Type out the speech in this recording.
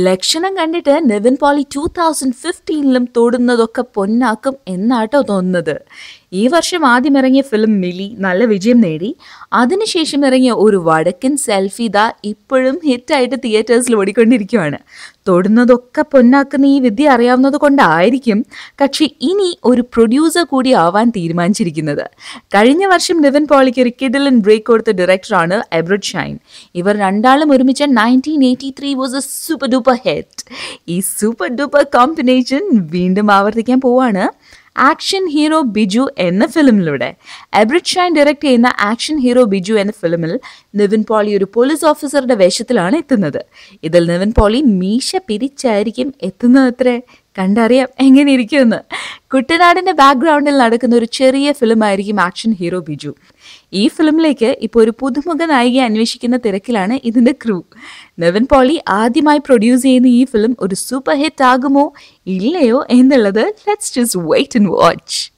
ലക്ഷണം കണ്ടിട്ട് നിവിൻ പോളി 2015-ലും തൊടുന്നതൊക്കെ പൊന്നാക്കും എന്നാട്ടോ തോന്നുന്നത്. ഈ വർഷം ആദ്യം ഇറങ്ങിയ ഫിലിം മിലി നല്ല വിജയം നേടി. അതിനുശേഷം ഇറങ്ങിയ ഒരു വടക്കൻ സെൽഫി ദാ ഇപ്പോഴും ഹിറ്റായിട്ട് തിയേറ്റേഴ്സിൽ ഓടിക്കൊണ്ടിരിക്കുകയാണ്. തൊടുന്നതൊക്കെ പൊന്നാക്കുന്ന ഈ വിദ്യ അറിയാവുന്നത് കൊണ്ടായിരിക്കും കക്ഷി ഇനി ഒരു പ്രൊഡ്യൂസർ കൂടി ആവാൻ തീരുമാനിച്ചിരിക്കുന്നത്. കഴിഞ്ഞ വർഷം നിവിൻ പോളിക്ക് ഒരു കിഡിലൻ ബ്രേക്ക് കൊടുത്ത ഡയറക്ടറാണ് എബ്രഡ് ഷൈൻ. ഇവർ രണ്ടാളും ഒരുമിച്ച് 1983 was A super duper hit. ഈ സൂപ്പർ ഡൂപ്പർ കോമ്പിനേഷൻ വീണ്ടും ആവർത്തിക്കാൻ പോവാണ് ആക്ഷൻ ഹീറോ ബിജു എന്ന ഫിലിമിലൂടെ. എബ്രഡ് ഷൈൻ ഡയറക്ട് ചെയ്യുന്ന ആക്ഷൻ ഹീറോ ബിജു എന്ന ഫിലിമിൽ നിവിൻ പോളി ഒരു പോലീസ് ഓഫീസറുടെ വേഷത്തിലാണ് എത്തുന്നത്. ഇതിൽ നിവിൻ പോളി മീശ പിരിച്ചായിരിക്കും എത്തുന്നതത്രേ. കണ്ടറിയാം എങ്ങനെ ഇരിക്കുമെന്ന്. കുട്ടനാടിൻ്റെ ബാക്ക്ഗ്രൗണ്ടിൽ നടക്കുന്ന ഒരു ചെറിയ ഫിലിമായിരിക്കും ആക്ഷൻ ഹീറോ ബിജു. ഈ ഫിലിമിലേക്ക് ഇപ്പോൾ ഒരു പുതുമുഖ നായികയെ അന്വേഷിക്കുന്ന തിരക്കിലാണ് ഇതിൻ്റെ ക്രൂ. നിവിൻ പോളി ആദ്യമായി പ്രൊഡ്യൂസ് ചെയ്യുന്ന ഈ ഫിലിം ഒരു സൂപ്പർ ഹിറ്റ് ആകുമോ ഇല്ലയോ എന്നുള്ളത് let's just wait and watch.